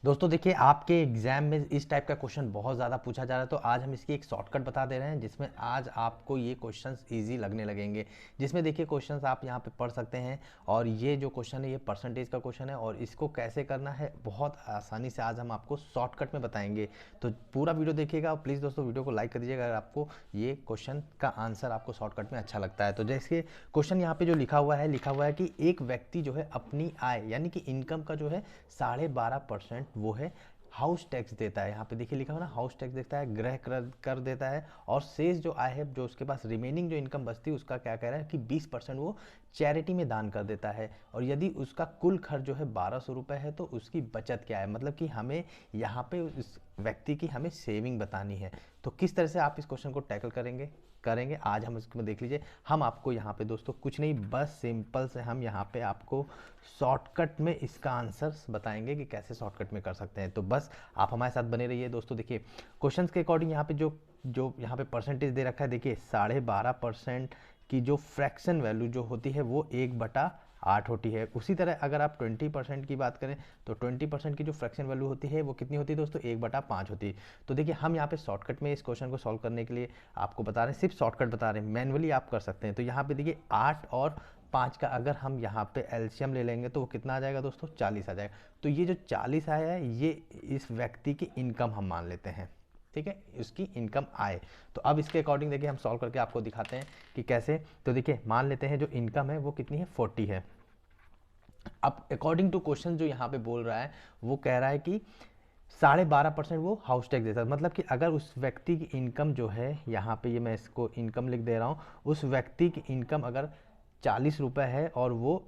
दोस्तों देखिए, आपके एग्जाम में इस टाइप का क्वेश्चन बहुत ज़्यादा पूछा जा रहा है, तो आज हम इसकी एक शॉर्टकट बता दे रहे हैं जिसमें आज आपको ये क्वेश्चंस इजी लगने लगेंगे। जिसमें देखिए क्वेश्चंस आप यहाँ पे पढ़ सकते हैं और ये जो क्वेश्चन है ये परसेंटेज का क्वेश्चन है और इसको कैसे करना है बहुत आसानी से आज हम आपको शॉर्टकट में बताएंगे। तो पूरा वीडियो देखिएगा और प्लीज़ दोस्तों वीडियो को लाइक कर दीजिएगा अगर आपको ये क्वेश्चन का आंसर आपको शॉर्टकट में अच्छा लगता है। तो जैसे क्वेश्चन यहाँ पे जो लिखा हुआ है कि एक व्यक्ति जो है अपनी आय यानी कि इनकम का जो है 12.5% वो है हाउस टैक्स देता है। यहाँ पे देखिए लिखा हुआ ना, हाउस टैक्स देता है, गृह कर देता है और शेष जो आय है जो उसके पास रिमेनिंग जो इनकम बचती है उसका क्या कह रहा है कि 20% वो चैरिटी में दान कर देता है। और यदि उसका कुल खर्च जो है 1200 रुपये है तो उसकी बचत क्या है, मतलब कि हमें यहाँ पे उस व्यक्ति की हमें सेविंग बतानी है। तो किस तरह से आप इस क्वेश्चन को टैकल करेंगे आज हम इसमें देख लीजिए। हम आपको यहाँ पे दोस्तों कुछ नहीं, बस सिंपल से हम यहाँ पे आपको शॉर्टकट में इसका आंसर बताएंगे कि कैसे शॉर्टकट में कर सकते हैं। तो बस आप हमारे साथ बने रहिए दोस्तों। देखिए क्वेश्चंस के अकॉर्डिंग यहाँ पे जो जो यहाँ पे परसेंटेज दे रखा है, देखिए 12.5% की जो फ्रैक्शन वैल्यू जो होती है वो 1/8 होती है। उसी तरह अगर आप 20% की बात करें तो 20% की जो फ्रैक्शन वैल्यू होती है वो कितनी होती है दोस्तों, 1/5 होती है। तो देखिए हम यहाँ पे शॉर्टकट में इस क्वेश्चन को सॉल्व करने के लिए आपको बता रहे हैं, सिर्फ शॉर्टकट बता रहे हैं, मैनुअली आप कर सकते हैं। तो यहाँ पे देखिए 8 और 5 का अगर हम यहाँ पे एलसीएम ले लेंगे तो वो कितना आ जाएगा दोस्तों, 40 आ जाएगा। तो ये जो 40 आया है ये इस व्यक्ति की इनकम हम मान लेते हैं, ठीक है, इसकी इनकम आए। तो अब इसके अकॉर्डिंग देखिए हम सॉल्व करके आपको दिखाते हैं कि कैसे। तो देखिए मान लेते हैं जो इनकम है वो कितनी है, 40 है। अब अकॉर्डिंग टू क्वेश्चन जो यहाँ पे बोल रहा है वो कह रहा है कि 12.5% वो हाउस टैक्स देता है। मतलब कि अगर उस व्यक्ति की इनकम जो है, यहाँ पे ये मैं इसको इनकम लिख दे रहा हूँ, उस व्यक्ति की इनकम अगर 40 रुपये है और वो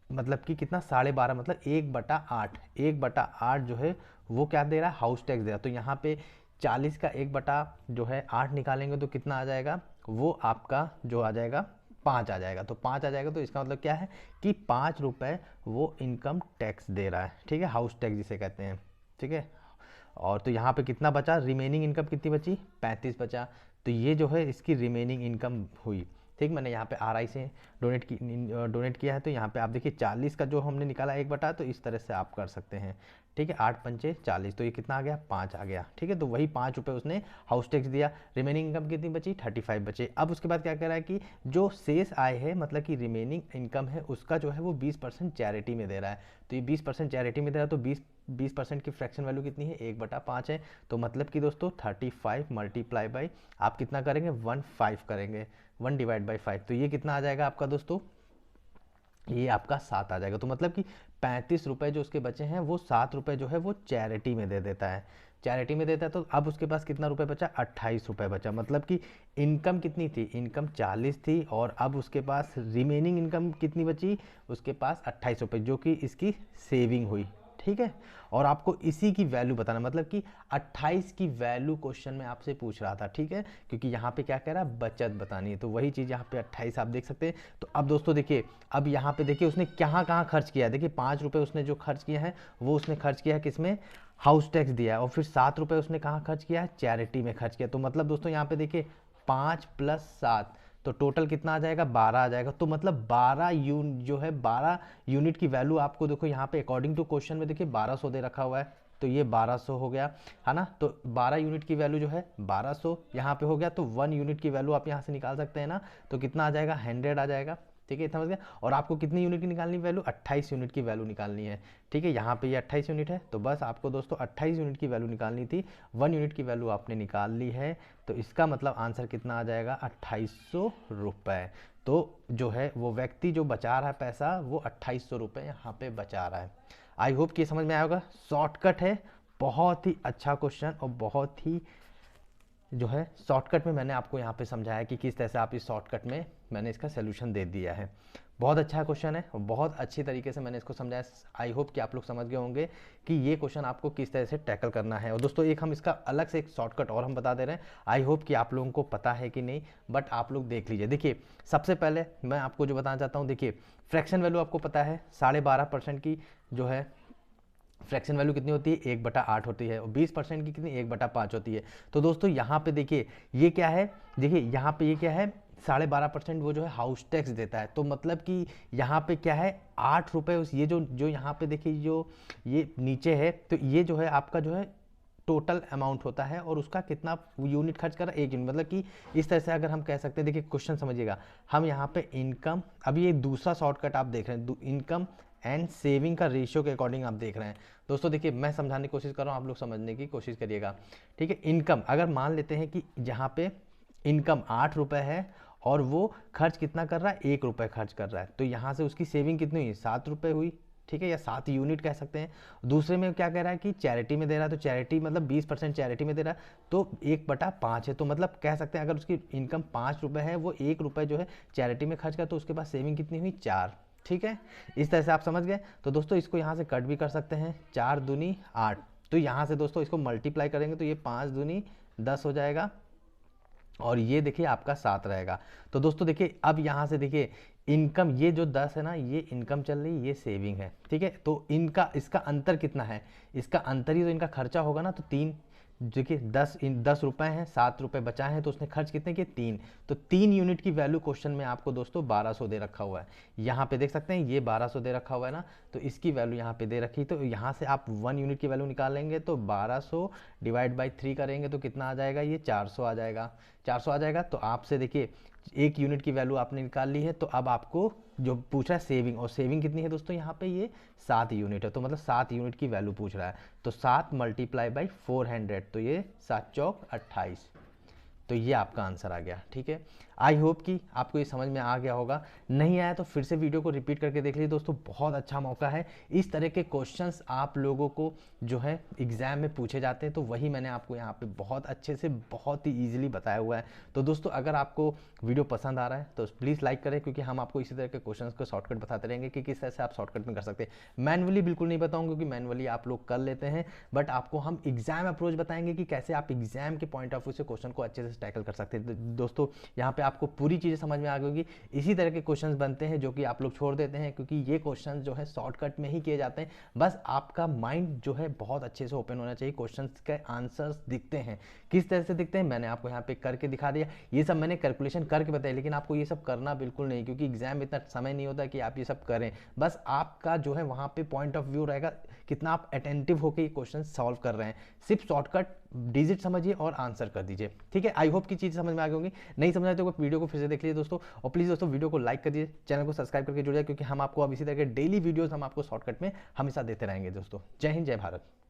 मतलब कि कितना 12.5 मतलब 1/8 जो है वो क्या दे रहा है, हाउस टैक्स दे रहा है। तो यहाँ पे 40 का 1/8 निकालेंगे तो कितना आ जाएगा, वो आपका जो आ जाएगा 5 आ जाएगा। तो 5 आ जाएगा तो इसका मतलब क्या है कि 5 रुपये वो इनकम टैक्स दे रहा है, ठीक है, हाउस टैक्स जिसे कहते हैं, ठीक है। और तो यहाँ पे कितना बचा, रिमेनिंग इनकम कितनी बची, 35 बचा। तो ये जो है इसकी रिमेनिंग इनकम हुई, ठीक। मैंने यहाँ पे RI से डोनेट किया है। तो यहाँ पे आप देखिए 40 का जो हमने निकाला 1/8, तो इस तरह से आप कर सकते हैं, ठीक है। 8 पंचे 40, तो ये कितना आ गया, 5 आ गया, ठीक है। तो वही 5 रुपये उसने हाउस टैक्स दिया, रिमेनिंग इनकम कितनी बची, 35 बचे। अब उसके बाद क्या कह रहा है कि जो शेष आय है मतलब कि रिमेनिंग इनकम है उसका जो है वो 20% चैरिटी में दे रहा है। तो ये 20% चैरिटी में दे रहा है तो 20% की फ्रैक्शन वैल्यू कितनी है, 1/5 है। तो मतलब कि दोस्तों 35 मल्टीप्लाई बाई आप कितना करेंगे, 1/5 करेंगे, 1/5। तो ये कितना आ जाएगा आपका दोस्तों, ये आपका 7 आ जाएगा। तो मतलब कि 35 रुपये जो उसके बचे हैं वो 7 रुपये जो है वो चैरिटी में दे देता है, चैरिटी में देता है। तो अब उसके पास कितना रुपए बचा, 28 रुपये बचा। मतलब कि इनकम कितनी थी, इनकम 40 थी और अब उसके पास रिमेनिंग इनकम कितनी बची, उसके पास 28 रुपये, जो कि इसकी सेविंग हुई, ठीक है। और आपको इसी की वैल्यू बताना, मतलब कि 28 की वैल्यू क्वेश्चन में आपसे पूछ रहा था, ठीक है, क्योंकि यहाँ पे क्या कह रहा है, बचत बतानी है। तो वही चीज़ यहाँ पे 28 आप देख सकते हैं। तो अब दोस्तों देखिए, अब यहाँ पे देखिए उसने कहाँ कहाँ खर्च किया है। देखिए 5 रुपये उसने जो खर्च किया है वो उसने खर्च किया है किसमें, हाउस टैक्स दिया है। और फिर 7 रुपये उसने कहाँ खर्च किया है, चैरिटी में खर्च किया। तो मतलब दोस्तों यहाँ पे देखिए 5 + 7 तो टोटल कितना आ जाएगा, 12 आ जाएगा। तो मतलब 12 यूनिट की वैल्यू आपको देखो यहाँ पे अकॉर्डिंग टू क्वेश्चन में देखिए 1200 दे रखा हुआ है। तो ये 1200 हो गया, है ना। तो 12 यूनिट की वैल्यू जो है 1200 यहाँ पे हो गया। तो 1 यूनिट की वैल्यू आप यहाँ से निकाल सकते हैं ना, तो कितना आ जाएगा, 100 आ जाएगा, ठीक है, समझ गया। और आपको कितनी यूनिट की निकालनी वैल्यू, 28 यूनिट की वैल्यू निकालनी है, ठीक है। यहाँ पे ये 28 यूनिट है तो बस आपको दोस्तों 28 यूनिट की वैल्यू निकालनी थी, 1 यूनिट की वैल्यू आपने निकाल ली है। तो इसका मतलब आंसर कितना आ जाएगा, 2800 रुपये। तो जो है वो व्यक्ति जो बचा रहा है पैसा वो 2800 रुपये यहाँ पे बचा रहा है। आई होप कि समझ में आया होगा, शॉर्टकट है, बहुत ही अच्छा क्वेश्चन और बहुत ही जो है शॉर्टकट में मैंने आपको यहाँ पे समझाया कि किस तरह से आप इस शॉर्टकट में मैंने इसका सोल्यूशन दे दिया है। बहुत अच्छा क्वेश्चन है और बहुत अच्छी तरीके से मैंने इसको समझाया। आई होप कि आप लोग समझ गए होंगे कि ये क्वेश्चन आपको किस तरह से टैकल करना है। और दोस्तों एक हम इसका अलग से एक शॉर्टकट और हम बता दे रहे हैं, आई होप कि आप लोगों को पता है कि नहीं, बट आप लोग देख लीजिए। देखिए सबसे पहले मैं आपको जो बताना चाहता हूँ, देखिए फ्रैक्शन वैल्यू आपको पता है 12.5% की जो है फ्रैक्शन वैल्यू कितनी होती है, 1/8 होती है। और 20% की कितनी, 1/5 होती है। तो दोस्तों यहाँ पे देखिए ये क्या है, देखिए यहाँ पे ये क्या है, 12.5% वो जो है हाउस टैक्स देता है। तो मतलब कि यहाँ पे क्या है, 8 रुपये उस ये जो यहाँ पे देखिए जो ये नीचे है, तो ये जो है आपका जो है टोटल अमाउंट होता है और उसका कितना यूनिट खर्च कर रहा है, 1 यूनिट। मतलब कि इस तरह से अगर हम कह सकते हैं, देखिए क्वेश्चन समझिएगा, हम यहाँ पे इनकम, अभी ये दूसरा शॉर्टकट आप देख रहे हैं, इनकम एंड सेविंग का रेशियो के अकॉर्डिंग आप देख रहे हैं। दोस्तों देखिए मैं समझाने की कोशिश कर रहा हूँ, आप लोग समझने की कोशिश करिएगा, ठीक है। इनकम अगर मान लेते हैं कि जहाँ पे इनकम 8 रुपये है और वो खर्च कितना कर रहा है, 1 रुपये खर्च कर रहा है, तो यहाँ से उसकी सेविंग कितनी हुई, 7 रुपये हुई, ठीक है, या 7 यूनिट कह सकते हैं। दूसरे में क्या कह रहा है कि चैरिटी में दे रहा है, तो चैरिटी मतलब 20% चैरिटी में दे रहा है, तो 1/5 है। तो मतलब कह सकते हैं अगर उसकी इनकम 5 रुपये है, वो 1 रुपये जो है चैरिटी में खर्च कर, तो उसके पास सेविंग कितनी हुई, 4। ठीक है, इस तरह से आप समझ गए। तो दोस्तों इसको यहाँ से कट भी कर सकते हैं, 4 दूनी 8, तो यहाँ से दोस्तों इसको मल्टीप्लाई करेंगे तो ये 5 दूनी 10 हो जाएगा और ये देखिए आपका 7 रहेगा। तो दोस्तों देखिए अब यहाँ से देखिए इनकम, ये जो 10 है ना, ये इनकम चल रही, ये सेविंग है, ठीक है। तो इनका इसका अंतर कितना है, इसका अंतर ही तो इनका खर्चा होगा ना, तो 3, देखिए 10 रुपए हैं, 7 रुपए बचा है, तो उसने खर्च कितने किए, 3। तो 3 यूनिट की वैल्यू क्वेश्चन में आपको दोस्तों 1200 दे रखा हुआ है। यहाँ पे देख सकते हैं ये 1200 दे रखा हुआ है ना, तो इसकी वैल्यू यहाँ पे दे रखी, तो यहाँ से आप 1 यूनिट की वैल्यू निकालेंगे तो 1200 डिवाइड बाई 3 करेंगे तो कितना आ जाएगा, ये 400 आ जाएगा, 400 आ जाएगा। तो आपसे देखिए 1 यूनिट की वैल्यू आपने निकाल ली है, तो अब आपको जो पूछ रहा है सेविंग, और सेविंग कितनी है दोस्तों, यहाँ पे ये 7 यूनिट है, तो मतलब 7 यूनिट की वैल्यू पूछ रहा है। तो 7 मल्टीप्लाई बाई 400, तो ये 7 चौक 28, तो ये आपका आंसर आ गया, ठीक है। आई होप कि आपको ये समझ में आ गया होगा, नहीं आया तो फिर से वीडियो को रिपीट करके देख लीजिए दोस्तों, बहुत अच्छा मौका है। इस तरह के क्वेश्चंस आप लोगों को जो है एग्जाम में पूछे जाते हैं, तो वही मैंने आपको यहाँ पे बहुत अच्छे से बहुत ही ईजिली बताया हुआ है। तो दोस्तों अगर आपको वीडियो पसंद आ रहा है तो प्लीज़ लाइक करें, क्योंकि हम आपको इसी तरह के क्वेश्चन को शॉर्टकट बताते रहेंगे कि किस तरह से आप शॉर्टकट में कर सकते हैं। मैनुअली बिल्कुल नहीं बताऊँगा, क्योंकि मैनुअली आप लोग कर लेते हैं, बट आपको हम एग्जाम अप्रोच बताएंगे कि कैसे आप एग्जाम के पॉइंट ऑफ व्यू से क्वेश्चन को अच्छे से टैकल कर सकते हैं। दोस्तों यहाँ पे आपको पूरी चीज़ें समझ में आ गई होगी। इसी तरह के क्वेश्चंस बनते हैं जो कि आप लोग छोड़ देते हैं, क्योंकि ये क्वेश्चंस जो है शॉर्टकट में ही किए जाते हैं। बस आपका माइंड जो है बहुत अच्छे से ओपन होना चाहिए। क्वेश्चंस के आंसर्स दिखते हैं, किस तरह से दिखते हैं मैंने आपको यहाँ पे करके दिखा दिया। ये सब मैंने कैलकुलेशन करके बताया, लेकिन आपको ये सब करना बिल्कुल नहीं, क्योंकि एग्जाम में इतना समय नहीं होता कि आप ये सब करें। बस आपका जो है वहाँ पे पॉइंट ऑफ व्यू रहेगा कितना आप अटेंटिव होकर ये क्वेश्चन सॉल्व कर रहे हैं। सिर्फ शॉर्टकट डिजिट समझिए और आंसर कर दीजिए, ठीक है। आई होप की चीज़ समझ में आ गई होगी। नहीं समझ आए तो वीडियो को फिर से देख लीजिए दोस्तों, और प्लीज़ दोस्तों वीडियो को लाइक कर दीजिए, चैनल को सब्सक्राइब करके जुड़ जाए, क्योंकि हम आपको अब इसी तरह के डेली वीडियोस हम आपको शॉर्टकट में हमेशा देते रहेंगे दोस्तों। जय हिंद, जय भारत।